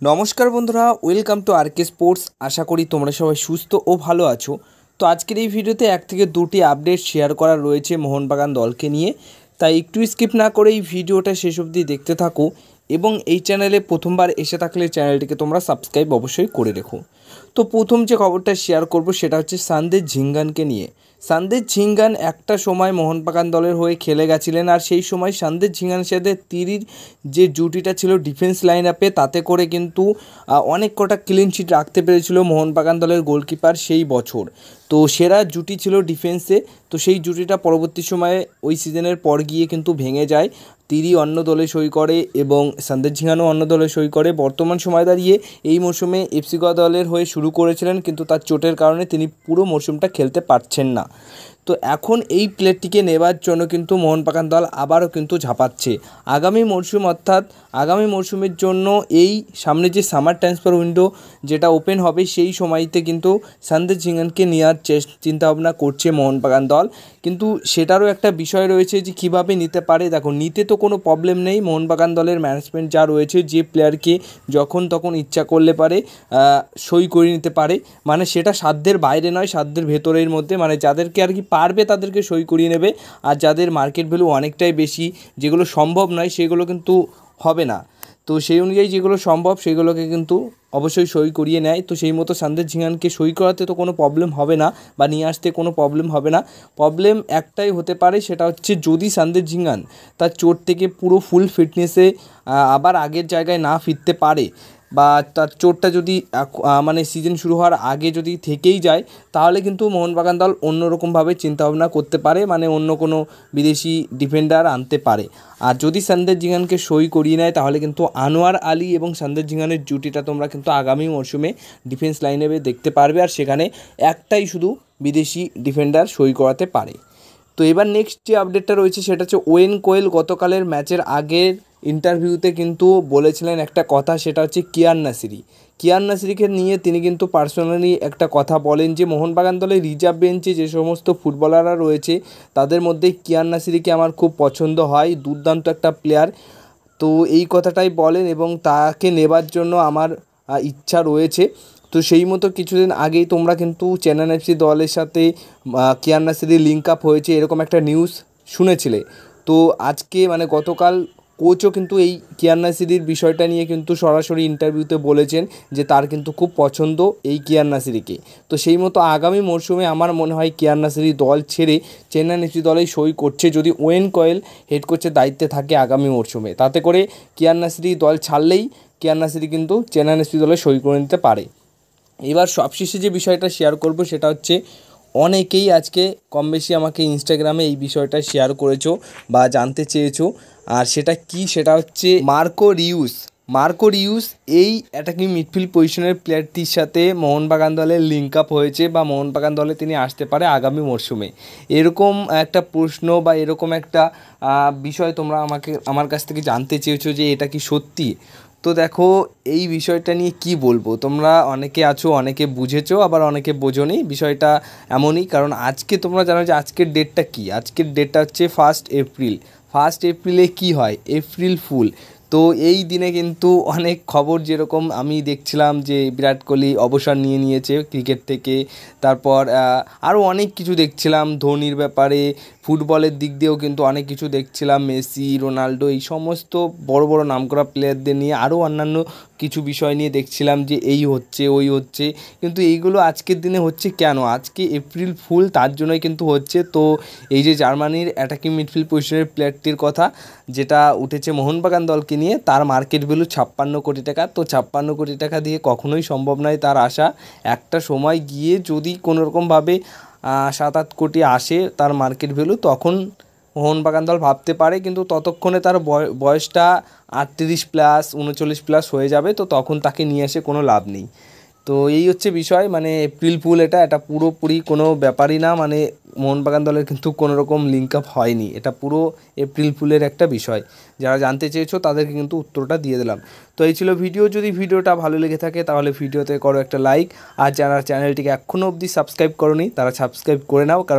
নমস্কার বন্ধুরা, welcome to আরকে sports. আশা করি তোমরা সবাই সুস্থ ও ভালো আছো। তো আজকের এই ভিডিওতে এক থেকে দুটি আপডেট শেয়ার করা রয়েছে মোহনবাগান দলকে নিয়ে, তাই একটু স্কিপ না করে এই ভিডিওটা শেষ অবধি দেখতে থাকো এবং এই চ্যানেলে প্রথমবার এসে থাকলে চ্যানেলটিকে তোমরা সাবস্ক্রাইব অবশ্যই করে রেখো। তো প্রথম যে খবরটা শেয়ার করব সেটা হচ্ছে সানদেশ ঝিঙ্গানকে নিয়ে। সানদেশ ঝিঙ্গান একটা সময় মোহনবাগান দলের হয়ে খেলে গেছিলেন, আর সেই সময় সানদেশ ঝিঙ্গানের সাথে তিরির যে জুটিটা ছিল ডিফেন্স লাইন আপে, তাতে করে কিন্তু অনেক কটা ক্লিন শিট রাখতে পেরেছিল মোহনবাগান দলের গোলকিপার সেই বছর। তো সেরা জুটি ছিল ডিফেন্সে। তো সেই জুটিটা পরবর্তী সময়ে ওই সিজনের পর গিয়ে কিন্তু ভেঙে যায়। তিরি অন্য দলে সই করে এবং সানদেশ ঝিঙ্গানও অন্য দলে সই করে। বর্তমান সময় দাঁড়িয়ে এই মরশুমে এফসি গোয়া দলের হয়ে শুরু করেছিলেন, কিন্তু তার চোটের কারণে তিনি পুরো মরশুমটা খেলতে পারছেন না। তো এখন এই প্লেয়ারটিকে নেবার জন্য কিন্তু মোহনবাগান দল আবারও কিন্তু ঝাঁপাচ্ছে। আগামী মরশুম অর্থাৎ আগামী মরশুমের জন্য এই সামনে যে সামার ট্রান্সফার উইন্ডো যেটা ওপেন হবে, সেই সময়তে কিন্তু সানদেশ ঝিঙ্গানকে নেওয়ার চিন্তাভাবনা করছে মোহনবাগান দল। কিন্তু সেটারও একটা বিষয় রয়েছে যে কীভাবে নিতে পারে। দেখো, নিতে তো কোনো প্রবলেম নেই, মোহনবাগান দলের ম্যানেজমেন্ট যা রয়েছে, যে প্লেয়ারকে যখন তখন ইচ্ছা করলে পারে সই করে নিতে পারে। মানে সেটা সাধ্যের বাইরে নয়, সাধ্যের ভেতরের মধ্যে, মানে যাদেরকে আর কি পারবে তাদেরকে সই করিয়ে নেবে। আর যাদের মার্কেট ভ্যালু অনেকটাই বেশি, যেগুলো সম্ভব নয় সেগুলো কিন্তু হবে না। তো সেই অনুযায়ী যেগুলো সম্ভব সেগুলোকে কিন্তু অবশ্যই সই করিয়ে নেয়। তো সেই মতো সানদেশ ঝিঙ্গানকে সই করাতে তো কোনো প্রবলেম হবে না, বা নিয়ে আসতে কোনো প্রবলেম হবে না। প্রবলেম একটাই হতে পারে, সেটা হচ্ছে যদি সানদেশ ঝিঙ্গান তার চোট থেকে পুরো ফুল ফিটনেসে আবার আগের জায়গায় না ফিরতে পারে, বা তার চোটটা যদি মানে সিজন শুরু হওয়ার আগে যদি থেকেই যায়, তাহলে কিন্তু মোহনবাগান দল অন্যরকমভাবে চিন্তাভাবনা করতে পারে, মানে অন্য কোনো বিদেশি ডিফেন্ডার আনতে পারে। আর যদি সানদেশ ঝিঙ্গানকে সই করিয়ে নেয়, তাহলে কিন্তু আনোয়ার আলী এবং সানদেশ ঝিঙ্গানের জুটিটা তোমরা কিন্তু আগামী মরশুমে ডিফেন্স লাইনে দেখতে পারবে, আর সেখানে একটাই শুধু বিদেশি ডিফেন্ডার সই করাতে পারে। তো এবার নেক্সট যে আপডেটটা রয়েছে সেটা হচ্ছে ওয়েন কোয়েল গতকালের ম্যাচের আগের ইন্টারভিউতে কিন্তু বলেছিলেন একটা কথা, সেটা হচ্ছে কিয়ান নাসিরিকে নিয়ে তিনি কিন্তু পার্সোনালি একটা কথা বলেন যে মোহনবাগান দলের রিজার্ভ বেঞ্চে যে সমস্ত ফুটবলাররা রয়েছে তাদের মধ্যে কিয়ান নাসিরিকে আমার খুব পছন্দ হয়, দুর্দান্ত একটা প্লেয়ার। তো এই কথাটাই বলেন এবং তাকে নেবার জন্য আমার ইচ্ছা রয়েছে। তো সেই মতো কিছুদিন আগেই তোমরা কিন্তু চেন্নাই এফসি দলের সাথে কিয়ান নাসিরের লিঙ্ক আপ হয়েছে, এরকম একটা নিউজ শুনেছিলে। তো আজকে মানে গতকাল কোচও কিন্তু এই কিয়ান নাসিরির বিষয়টা নিয়ে কিন্তু সরাসরি ইন্টারভিউতে বলেছেন যে তার কিন্তু খুব পছন্দ এই কিয়ান নাসিরিকে। তো সেই মতো আগামী মরশুমে আমার মনে হয় কিয়ান নাসিরি দল ছেড়ে চেন্নাই এফসি দলেই সই করছে, যদি ওয়েন কয়েল হেড কোচের দায়িত্বে থাকে আগামী মরশুমে। তাতে করে কিয়ান নাসিরি দল ছাড়লেই কিয়ান নাসিরি কিন্তু চেন্নাই এফসি দলে সই করে নিতে পারে। এবার সবশেষে যে বিষয়টা শেয়ার করব সেটা হচ্ছে, অনেকেই আজকে কম বেশি আমাকে ইনস্টাগ্রামে এই বিষয়টা শেয়ার করেছো বা জানতে চেয়েছো। আর সেটা কি, সেটা হচ্ছে মার্কো রিউস এই অ্যাটাকিং মিডফিল্ড পজিশনের প্লেয়ারটির সাথে মোহনবাগান দলের লিঙ্ক আপ হয়েছে, বা মোহনবাগান দলে তিনি আসতে পারে আগামী মরশুমে। এরকম একটা প্রশ্ন বা এরকম একটা বিষয় তোমরা আমার কাছ থেকে জানতে চেয়েছো যে এটা কি সত্যি। তো দেখো, এই বিষয়টা নিয়ে কি বলবো, তোমরা অনেকে আছো, অনেকে বুঝেছো, আবার অনেকে বোঝোনি। বিষয়টা এমনই, কারণ আজকে তোমরা জানো যে আজকের ডেটটা কি, আজকের ডেটটা হচ্ছে 1 এপ্রিল। 1 এপ্রিলে কি হয়, এপ্রিল ফুল। তো এই দিনে কিন্তু অনেক খবর, যেরকম আমি দেখছিলাম যে বিরাট কোহলি অবসর নিয়েছে ক্রিকেট থেকে, তারপর আরও অনেক কিছু দেখছিলাম ধোনির ব্যাপারে, ফুটবলের দিক দিয়েও কিন্তু অনেক কিছু দেখছিলাম, মেসি, রোনাল্ডো, এই সমস্ত বড় বড় নামকরা প্লেয়ারদের নিয়ে আরও অন্যান্য কিছু বিষয় নিয়ে দেখছিলাম যে এই হচ্ছে ওই হচ্ছে। কিন্তু এইগুলো আজকের দিনে হচ্ছে কেন, আজকে এপ্রিল ফুল, তার জন্যই কিন্তু হচ্ছে। তো এই যে জার্মানির অ্যাটাকিং মিডফিল্ড পজিশনের প্লেয়ারটির কথা যেটা উঠেছে মোহনবাগান দলকে নিয়ে, তার মার্কেট ভ্যালু 56 কোটি টাকা। তো 56 কোটি টাকা দিয়ে কখনোই সম্ভব নয় তার আশা। একটা সময় গিয়ে যদি কোনোরকমভাবে 7-8 কোটি আসে তার মার্কেট ভ্যালু, তখন মোহনবাগান দল ভাবতে পারে। কিন্তু ততক্ষণে তার বয়সটা 38+, 39+ হয়ে যাবে, তো তখন তাকে নিয়ে এসে কোনো লাভ নেই। তো এই হচ্ছে বিষয়, মানে এপ্রিল ফুল, এটা পুরোপুরি কোনো ব্যাপারই না, মানে মোহনবাগান দলের কিন্তু কোনো রকম লিঙ্ক আপ হয়নি, এটা পুরো এপ্রিল ফুলের একটা বিষয়। যারা জানতে চেয়েছো তাদেরকে কিন্তু উত্তরটা দিয়ে দিলাম। তো এই ছিল ভিডিও। যদি ভিডিওটা ভালো লেগে থাকে তাহলে ভিডিওতে করো একটা লাইক, আর যারা চ্যানেলটিকে এখনও অবধি সাবস্ক্রাইব করোনি তারা সাবস্ক্রাইব করে নাও, কারণ